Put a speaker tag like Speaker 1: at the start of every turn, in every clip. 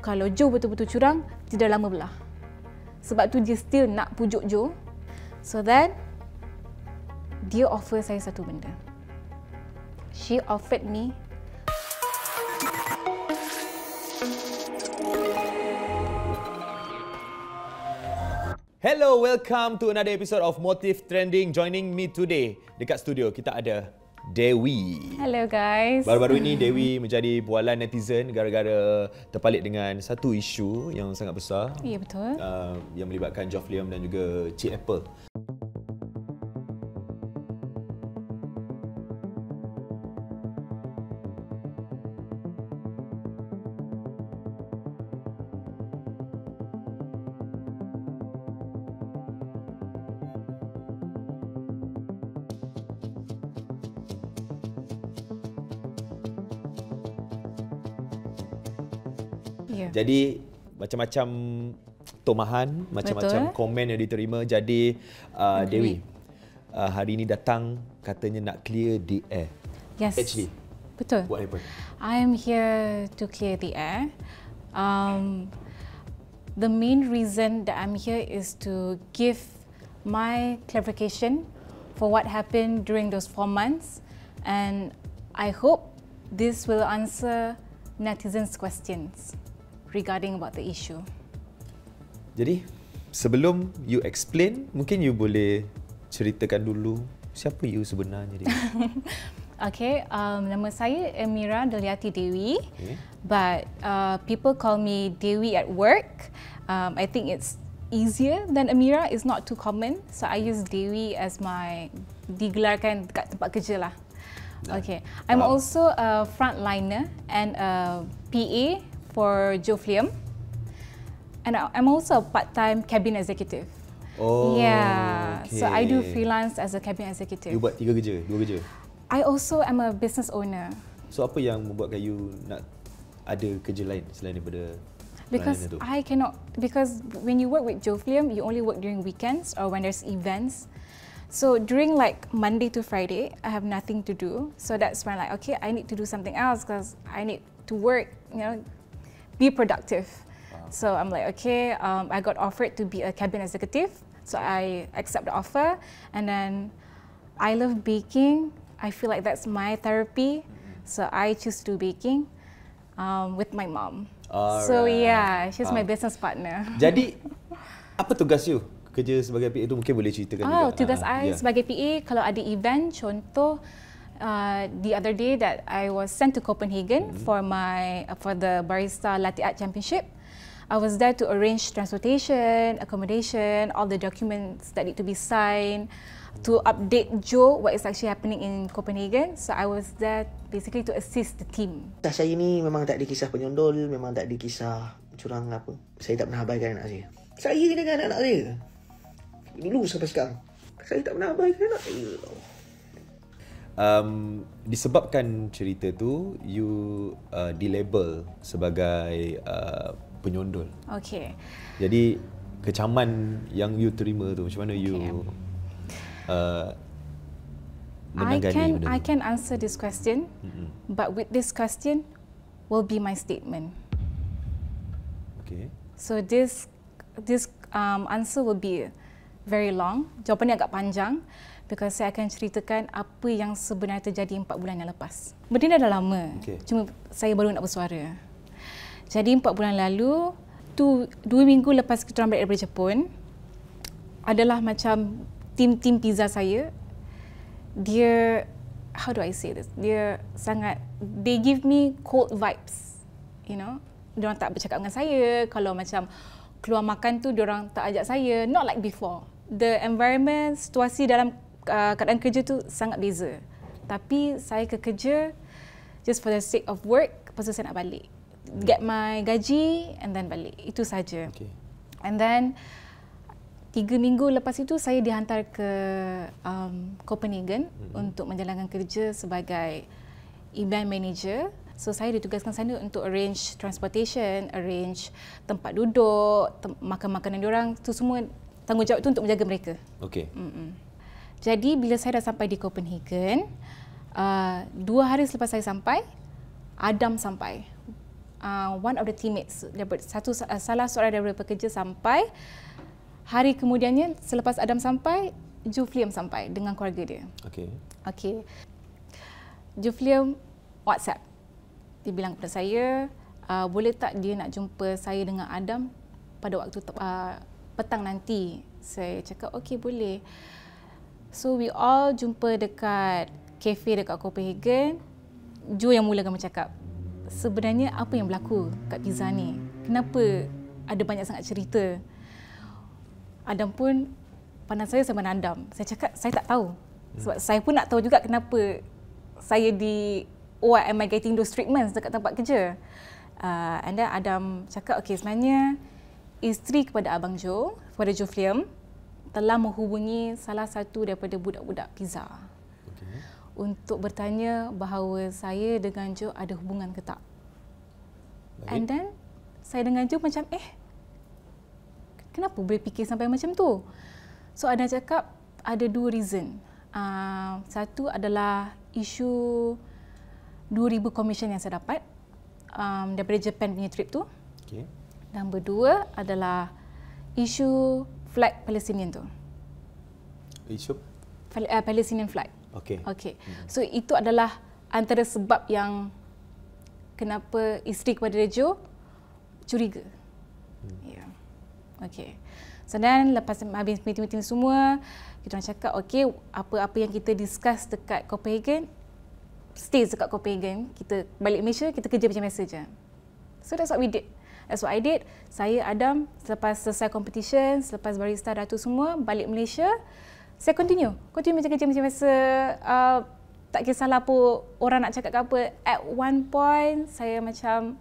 Speaker 1: kalau Joe betul-betul curang, dia dah lama belah. Sebab tu dia still nak pujuk Joe. So then, dia offer saya satu benda. She offered me
Speaker 2: Hello, welcome to another episode of Motive Trending. Joining me today dekat studio kita ada Dewi.
Speaker 1: Hello guys.
Speaker 2: Baru-baru ini Dewi menjadi bualan netizen gara-gara terpalit dengan satu isu yang sangat besar.
Speaker 1: Ya, betul.
Speaker 2: Yang melibatkan Geoff Liam dan juga Cik Apple.
Speaker 1: Yeah.
Speaker 2: Jadi macam-macam tomahan, macam-macam komen yang diterima. Jadi Dewi, hari ini datang katanya nak clear the air.
Speaker 1: Yes.
Speaker 2: Actually,
Speaker 1: betul.
Speaker 2: what happened?
Speaker 1: I am here to clear the air. The main reason that I'm here is to give my clarification for what happened during those 4 months, and I hope this will answer netizens' questions regarding about the issue.
Speaker 2: Jadi, sebelum you explain, mungkin you boleh ceritakan dulu siapa you sebenarnya, Dewi.
Speaker 1: Okay, nama saya Amira Deliati Dewi, but people call me Dewi at work. I think it's easier than Amira. It's not too common, so I use Dewi as my digelarkan dekat tempat kerja lah. Okay, I'm also a frontliner and a PA for Geoff Liam, and I'm also a part-time cabin executive.
Speaker 2: Oh,
Speaker 1: yeah.
Speaker 2: okay.
Speaker 1: So I do freelance as a cabin executive.
Speaker 2: You buat 3 kerja, 2 kerja?
Speaker 1: I also am a business owner.
Speaker 2: So apa yang membuatkan you nak ada kerja lain selain daripada
Speaker 1: Because
Speaker 2: tu?
Speaker 1: I cannot, because when you work with Geoff Liam, you only work during weekends or when there's events. So during like Monday to Friday, I have nothing to do. So that's when like, okay, I need to do something else because I need to work, you know, be productive. Wow. So I'm like, okay, I got offered to be a cabin executive. So I accept the offer, and then I love baking. I feel like that's my therapy. So I choose to do baking with my mom. Alright. So yeah, she's my business partner.
Speaker 2: Jadi, apa tugas you? Kerja sebagai PA tu mungkin boleh ceritakan juga.
Speaker 1: Tugas I sebagai PA, kalau ada event, contoh the other day that I was sent to Copenhagen for the Barista Latte Art Championship. I was there to arrange transportation, accommodation, all the documents that need to be signed, to update Joe what is actually happening in Copenhagen. So I was there basically to assist the team.
Speaker 3: Saya ni memang tak ada kisah penyondol, memang tak ada kisah curang apa. Saya tak pernah abaikan anak saya. Saya dengan anak saya. Dulu sampai sekarang. Saya tak pernah abaikan anak saya.
Speaker 2: Disebabkan cerita tu, you dilabel sebagai penyondol.
Speaker 1: Okay.
Speaker 2: Jadi, kecaman yang you terima tu, macam mana you menanggani benda
Speaker 1: I can answer this question, but with this question will be my statement.
Speaker 2: Okay.
Speaker 1: So this answer will be very long. Jawapannya agak panjang because saya akan ceritakan apa yang sebenarnya terjadi 4 bulan yang lepas. Benda dah lama, cuma saya baru nak bersuara. Jadi 4 bulan lalu, 2 minggu lepas kita orang balik daripada Jepun, adalah macam tim pizza saya, dia, how do I say this? Dia sangat, they give me cold vibes, you know. Diorang tak bercakap dengan saya, kalau macam keluar makan tu diorang tak ajak saya, not like before. The environment, situasi dalam keadaan kerja tu sangat beza. Tapi saya ke kerja just for the sake of work, lepas tu saya nak balik. Get my gaji and then balik. Itu saja.
Speaker 2: Okay.
Speaker 1: And then 3 minggu lepas itu saya dihantar ke Copenhagen untuk menjalankan kerja sebagai event manager. So saya ditugaskan sana untuk arrange transportation, arrange tempat duduk, makan makanan diorang, tu semua tanggungjawab itu untuk menjaga mereka.
Speaker 2: Okay.
Speaker 1: Jadi bila saya dah sampai di Copenhagen, 2 hari selepas saya sampai, Adam sampai. one of the teammates, salah seorang daripada pekerja sampai. Hari kemudiannya, selepas Adam sampai, Jufliam sampai dengan keluarga dia. Okey. Jufliam WhatsApp. Dia bilang kepada saya, boleh tak dia nak jumpa saya dengan Adam pada waktu petang nanti. Saya cakap, okey boleh. So we all jumpa dekat kafe dekat Copenhagen. Jo yang mulakan bercakap, sebenarnya apa yang berlaku kat Pizza ni? Kenapa ada banyak sangat cerita? Adam pun pandang saya menandam. Saya cakap, saya tak tahu. Sebab saya pun nak tahu juga kenapa saya why am I getting those treatments dekat tempat kerja. And then Adam cakap, okey sebenarnya isteri kepada Abang Jo, kepada Jufliam, telah menghubungi salah satu daripada budak-budak Pizza. Untuk bertanya bahawa saya dengan Jo ada hubungan ke tak. Baik. And then saya dengan Jo macam kenapa boleh fikir sampai macam tu? So Adam cakap ada 2 reason. Satu adalah isu 2,000 commission yang saya dapat daripada Japan punya trip tu. Dan kedua adalah isu flag Palestinian tu.
Speaker 2: Isu
Speaker 1: Palestinian flag.
Speaker 2: Okey.
Speaker 1: So itu adalah antara sebab yang kenapa isteri kepada Jo curiga. Okey. So then lepas habis meeting semua, kita orang cakap okey, apa-apa yang kita discuss dekat Copenhagen, stay dekat Copenhagen, kita balik Malaysia, kita kerja macam biasa je. So that's what we did. That's what I did. Saya, Adam, selepas selesai competition, selepas barista dah tu semua, balik Malaysia, saya continue macam kerja macam biasa. Tak kisahlah apa orang nak cakap ke apa. At one point, saya macam,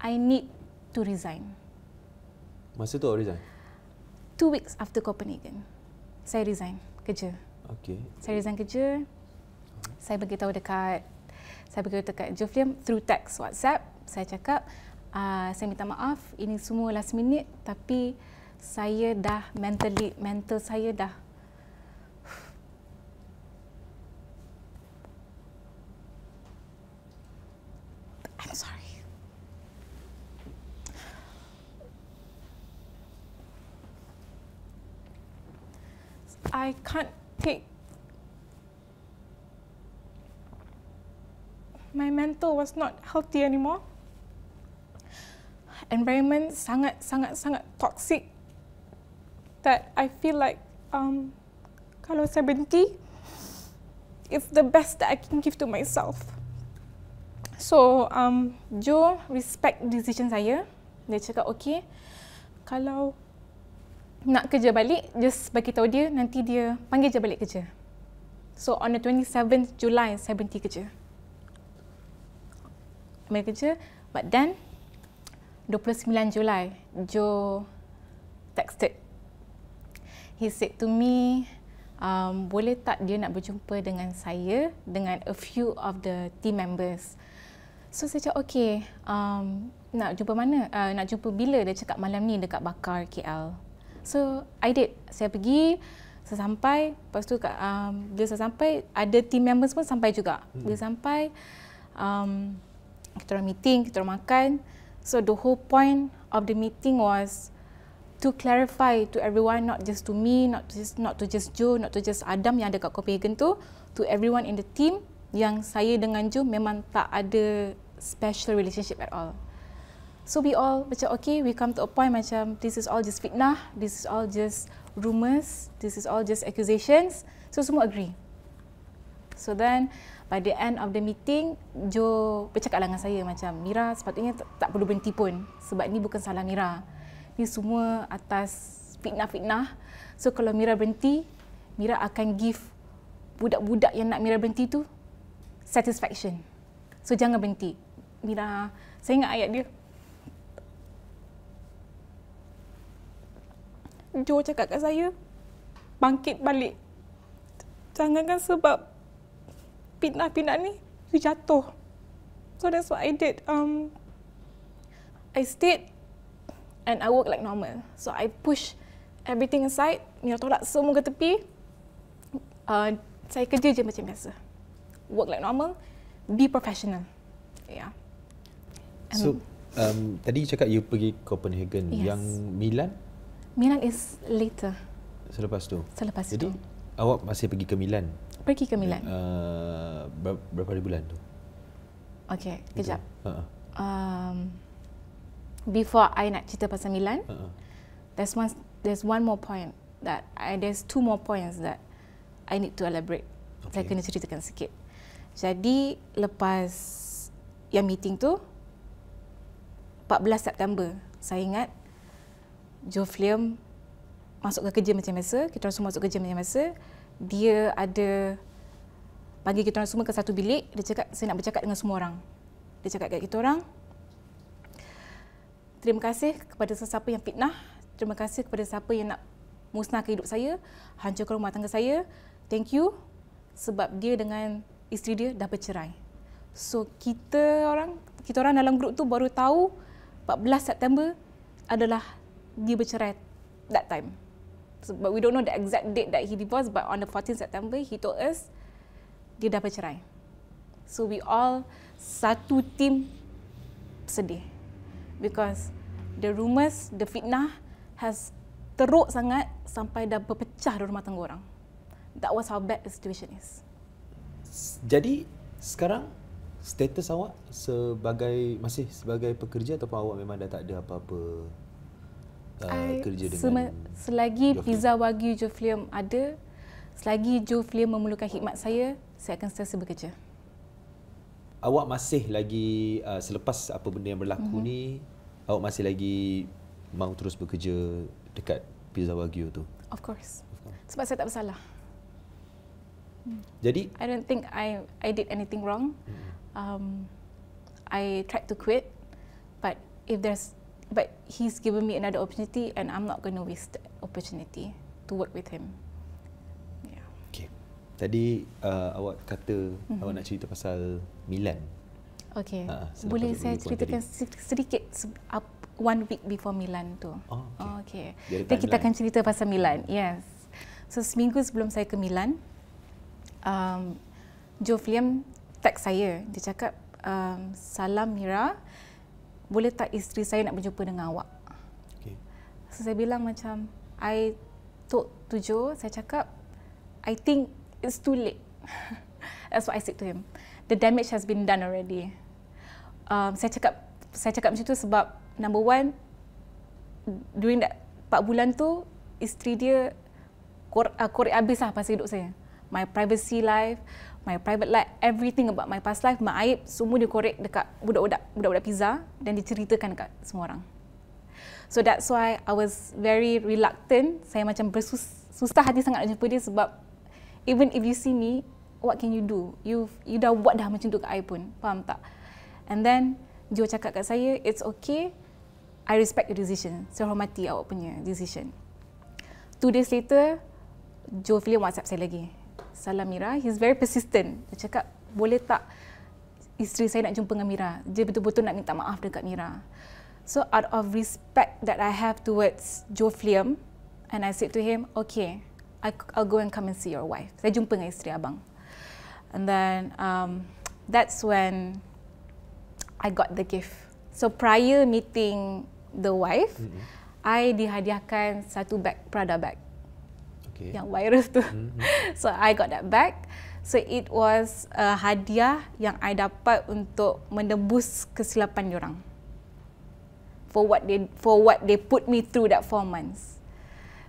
Speaker 1: I need to resign.
Speaker 2: Masa tu resign?
Speaker 1: 2 weeks after Copenhagen, saya resign kerja. Saya resign kerja. Saya beritahu dekat Jufliam through text WhatsApp. Saya cakap, saya minta maaf, ini semua last minute, tapi saya dah mental saya dah I'm sorry. I can't take. My mental was not healthy anymore. Environment sangat toxic that I feel like kalau saya berhenti, it's the best that I can give to myself. So Jo respect decision saya. Dia cakap okey, kalau nak kerja balik, just bagi tahu dia, nanti dia panggil je balik kerja. So on the 27th July saya berhenti kerja. Balik kerja, but then 29 Julai, Jo texted. He said to me, boleh tak dia nak berjumpa dengan saya, dengan a few of the team members. So saya cakap, okay, nak jumpa mana? Nak jumpa bila? Dia cakap malam ni dekat Bakar, KL. So I did. Saya pergi, saya sampai, lepas tu bila saya sampai, ada team members pun sampai juga. Bila sampai, kita orang meeting, kita orang makan. So the whole point of the meeting was to clarify to everyone, not just to me, not to just Jo, not to just Adam yang ada kat Copenhagen tu, to everyone in the team, yang saya dengan Jo memang tak ada special relationship at all. So we all macam okay, we come to a point macam this is all just fitnah, this is all just rumours, this is all just accusations. So semua agree. So then by the end of the meeting, Jo bercakap dengan saya macam, Mira sepatutnya tak perlu berhenti pun, sebab ni bukan salah Mira. Ni semua atas fitnah-fitnah. So kalau Mira berhenti, Mira akan give budak-budak yang nak Mira berhenti tu satisfaction. So jangan berhenti. Mira, saya ingat ayat dia. Jo cakap kat saya, bangkit balik. Jangankan sebab fitnah-fitnah ni, you jatuh. So that's what I did. I stayed and I work like normal. So I push everything aside. Mira tolak semua ke tepi. Saya kerja je macam biasa. Work like normal. Be professional. Yeah.
Speaker 2: So, tadi you cakap you pergi Copenhagen.
Speaker 1: Yes.
Speaker 2: Yang Milan?
Speaker 1: Milan is later.
Speaker 2: Selepas tu?
Speaker 1: Selepas
Speaker 2: Jadi,
Speaker 1: tu.
Speaker 2: awak masih pergi ke Milan?
Speaker 1: Pergi ke Milan.
Speaker 2: Berapa hari bulan tu?
Speaker 1: Okay, kejap. Before I nak cerita pasal Milan, there's one more point that there's two more points that I need to elaborate. Okay. Saya kena ceritakan sikit. Jadi lepas yang meeting tu 14 September, saya ingat Jofliam masuk ke kerja macam biasa, kita orang semua masuk kerja macam biasa. Dia ada bagi kita orang semua ke satu bilik, dia cakap saya nak bercakap dengan semua orang. Dia cakap kat kita orang, terima kasih kepada sesiapa yang fitnah, terima kasih kepada siapa yang nak musnahkan hidup saya, hancurkan rumah tangga saya. Thank you sebab dia dengan isteri dia dah bercerai. So kita orang dalam grup tu baru tahu 14 September adalah dia bercerai that time. So, but we don't know the exact date that he divorced, but on the 14th September he told us dia dah bercerai. So we all satu team sedih because the rumours, the fitnah has teruk sangat sampai dah berpecah di rumah tangga orang. That was how bad the situation is.
Speaker 2: Jadi sekarang status awak masih sebagai pekerja ataupun awak memang dah tak ada apa-apa kerja dengan
Speaker 1: selagi Pizza Wagyu Jofliam ada, selagi Jofliam memerlukan khidmat saya akan sentiasa bekerja.
Speaker 2: Awak masih lagi selepas apa benda yang berlaku ni, awak masih lagi mahu terus bekerja dekat Pizza Wagyu tu?
Speaker 1: Of course. Sebab saya tak bersalah.
Speaker 2: Jadi
Speaker 1: I don't think I did anything wrong. I tried to quit, but he's given me another opportunity and I'm not going to waste that opportunity to work with him. Yeah.
Speaker 2: Okay. Tadi awak kata awak nak cerita pasal Milan.
Speaker 1: Okay. Boleh saya ceritakan sedikit 1 week before Milan tu?
Speaker 2: Oh, okay.
Speaker 1: Okay. Kita akan cerita pasal Milan. Yes. So seminggu sebelum saya ke Milan, Jofliam text saya. Dia cakap, salam Mira, boleh tak isteri saya nak berjumpa dengan awak? Okay. So saya bilang macam, I told to Jo, saya cakap, I think it's too late. That's what I said to him. The damage has been done already. Saya cakap macam tu sebab number one, during that 4 bulan tu, isteri dia korek habis lah pasal hidup saya. My privacy life, my private life, everything about my past life, my aib, semua dia korek dekat budak-budak pizza dan diceritakan dekat semua orang. So that's why I was very reluctant. Saya macam susah hati sangat nak jumpa dia sebab even if you see me, what can you do? You dah buat dah macam tu kat I pun. Faham tak? And then Jo cakap kat saya, it's okay. I respect your decision. Saya hormati awak punya decision. 2 days later, Jofliam WhatsApp saya lagi. Salam Mira. He's very persistent. Dia cakap, boleh tak isteri saya nak jumpa dengan Mira? Dia betul-betul nak minta maaf dekat Mira. So out of respect that I have towards Jofliam, and I said to him, okay, I'll go and come and see your wife. Saya jumpa dengan isteri abang. And then that's when I got the gift. So prior meeting the wife, I dihadiahkan 1 bag Prada bag. Okay. Yang virus tu. So I got that bag. So it was a hadiah yang I dapat untuk menebus kesilapan diorang. For what they put me through that 4 months.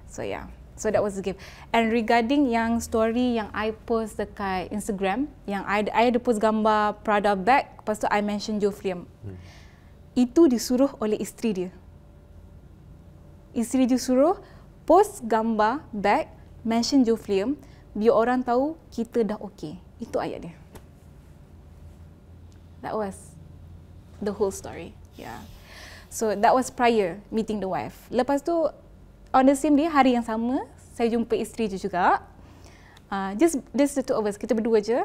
Speaker 1: So yeah. So that was the gift. And regarding yang story yang I post dekat Instagram, yang I ada post gambar Prada bag, lepas tu I mention Jofliam. Itu disuruh oleh isteri dia. Isteri dia suruh post gambar bag, mention Jofliam, biar orang tahu kita dah okey. Itu ayat dia. That was the whole story. Yeah. So that was prior meeting the wife. Lepas tu, on the same day, hari yang sama, saya jumpa isteri dia juga. Just the 2 of us, kita berdua je.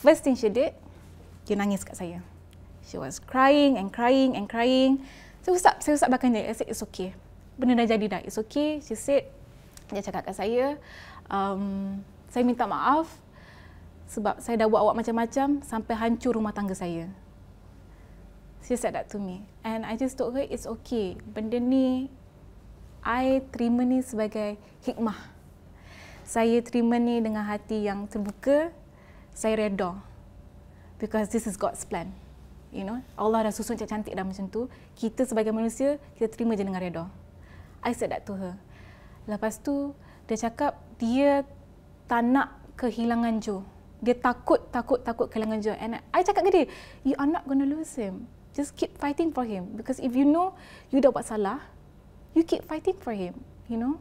Speaker 1: First thing she did, dia nangis kat saya. She was crying and crying and crying. Saya usap belakang dia. I said, it's okay. Benda dah jadi dah. It's okay. She said, dia cakap kat saya, saya minta maaf sebab saya dah buat awak macam-macam sampai hancur rumah tangga saya. She said that to me. And I just told her, it's okay. Benda ni, I terima ni sebagai hikmah. Saya terima ni dengan hati yang terbuka. Saya reda. Because this is God's plan. You know, Allah dah susun cantik dah macam tu. Kita sebagai manusia, kita terima je dengan reda. I said that to her. Lepas tu, dia cakap dia tak nak kehilangan Joe. Dia takut kehilangan Joe. And I cakap ke dia, you are not going to lose him. Just keep fighting for him. Because if you know you dah buat salah, you keep fighting for him, you know.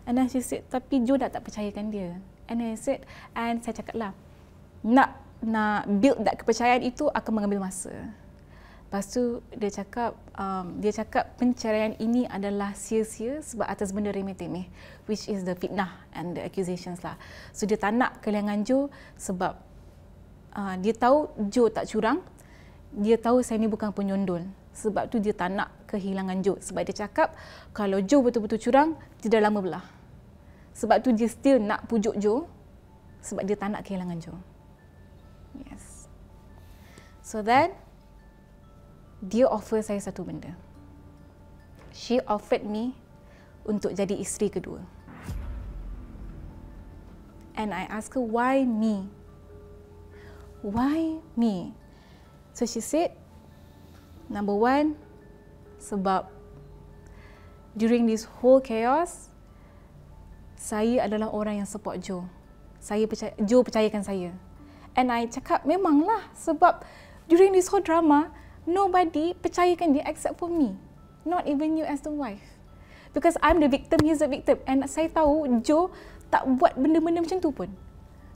Speaker 1: And then she said, tapi Joe dah tak percayakan dia. And then I said, and saya cakap lah, nak build that kepercayaan itu akan mengambil masa. Lepas tu dia cakap penceraian ini adalah sia-sia sebab atas benda remeh-temeh, which is the fitnah and the accusations lah. So dia tak nak kehilangan Joe sebab dia tahu Joe tak curang. Dia tahu saya ni bukan penyondol. Sebab tu dia tak nak kehilangan Joe. Sebab dia cakap kalau Joe betul-betul curang, dia dah lama belah. Sebab tu dia still nak pujuk Joe sebab dia tak nak kehilangan Joe. Yes. So then, dia offer saya satu benda. She offered me untuk jadi isteri kedua. And I asked her, why me? Why me? So she said, number one, sebab during this whole chaos, saya adalah orang yang support Joe. Joe percayakan saya. And I cakap, memanglah sebab during this whole drama, nobody percayakan dia except for me. Not even you as the wife. Because I'm the victim, he's the victim. And saya tahu Joe tak buat benda-benda macam tu pun.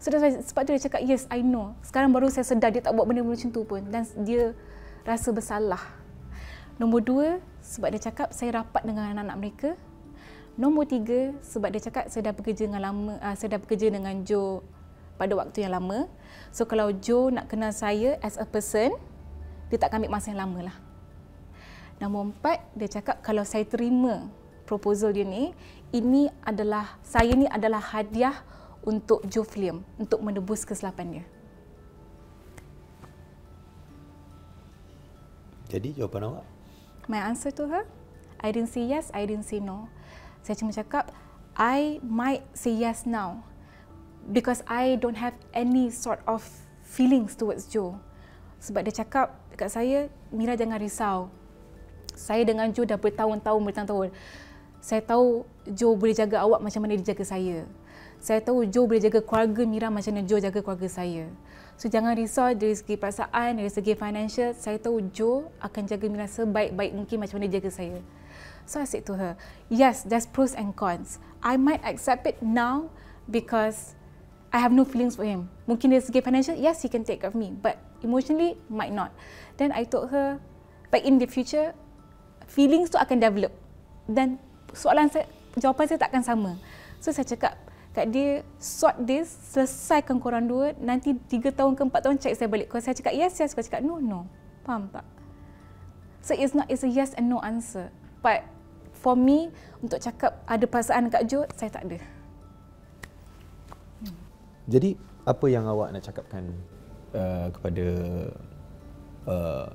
Speaker 1: So sebab tu dia cakap, yes, I know. Sekarang baru saya sedar dia tak buat benda-benda macam tu pun. Dan dia rasa bersalah. Nombor dua, sebab dia cakap saya rapat dengan anak-anak mereka. Nombor tiga, sebab dia cakap saya dah bekerja dengan Joe pada waktu yang lama. So kalau Joe nak kenal saya as a person, dia tak akan ambil masa yang lama lah. Nombor empat, dia cakap kalau saya terima proposal dia ni, saya ni adalah hadiah untuk Joe Film, untuk menebus kesilapan dia.
Speaker 2: Jadi jawapan awak?
Speaker 1: My answer to her, I didn't say yes, I didn't say no. Saya cuma cakap, I might say yes now because I don't have any sort of feelings towards Joe. Sebab dia cakap dekat saya, Mira jangan risau. Saya dengan Joe dah bertahun-tahun. Saya tahu Joe boleh jaga awak macam mana dia jaga saya. Saya tahu Joe boleh jaga keluarga Mira macam mana Joe jaga keluarga saya. So jangan risau dari segi perasaan, dari segi financial. Saya tahu Joe akan jaga Mira sebaik-baik mungkin macam mana dia jaga saya. So I said to her, yes, there's pros and cons. I might accept it now because I have no feelings for him. Mungkin dari segi financial, yes, he can take care of me. But emotionally, might not. Then I told her, but in the future, feelings tu akan develop. Dan jawapan saya tak akan sama. So saya cakap kat dia, sort this, selesaikan korang dua, nanti 3 tahun ke 4 tahun check saya balik. Kalau saya cakap yes, saya cakap no. Faham tak? So it's a yes and no answer. But for me, untuk cakap ada perasaan kat Joe, saya tak ada.
Speaker 2: Jadi apa yang awak nak cakapkan kepada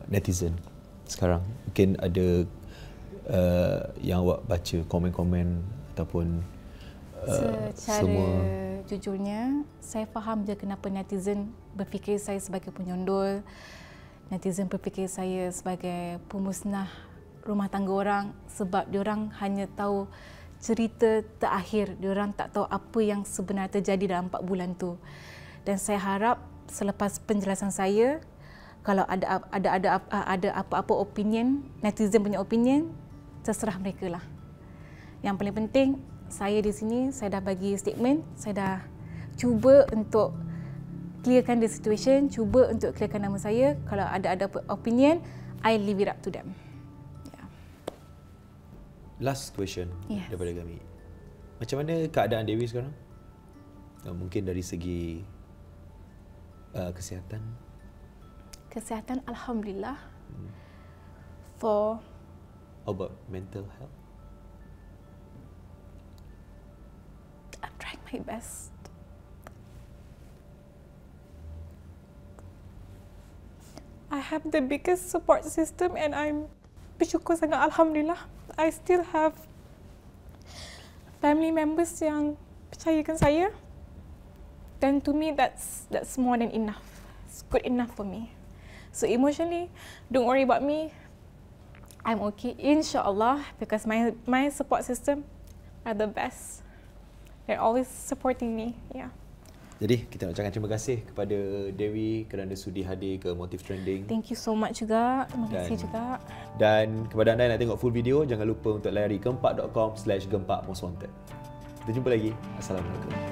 Speaker 2: netizen sekarang? Mungkin ada yang awak baca komen-komen ataupun
Speaker 1: secara
Speaker 2: semua.
Speaker 1: Jujurnya, saya faham je kenapa netizen berfikir saya sebagai penyondol. Netizen berfikir saya sebagai pemusnah rumah tangga orang sebab diorang hanya tahu cerita terakhir. Diorang tak tahu apa yang sebenarnya terjadi dalam 4 bulan tu. Dan saya harap selepas penjelasan saya, kalau ada apa-apa opinion, netizen punya opinion, terserah mereka lah. Yang paling penting, saya di sini, saya dah bagi statement, saya dah cuba untuk clearkan the situation, cuba untuk clearkan nama saya. Kalau ada opinion, I leave it up to them. Yeah.
Speaker 2: Last question daripada kami. Macam mana keadaan Dewi sekarang? Mungkin dari segi kesihatan?
Speaker 1: Kesihatan, Alhamdulillah.
Speaker 2: How about mental health?
Speaker 1: I'm trying my best. I have the biggest support system and I'm bersyukur sangat, Alhamdulillah. I still have family members yang percayakan saya. Then to me that's more than enough. It's good enough for me. So emotionally, don't worry about me. I'm okay, insyaAllah, because my support system are the best. They're always supporting me. Yeah.
Speaker 2: Jadi kita nak ucapkan terima kasih kepada Dewi kerana sudi hadir ke Motif Trending.
Speaker 1: Thank you so much juga. Terima kasih juga.
Speaker 2: Dan kepada anda yang nak tengok full video, jangan lupa untuk layari gempak.com/gempakmostwanted. Kita jumpa lagi. Assalamualaikum.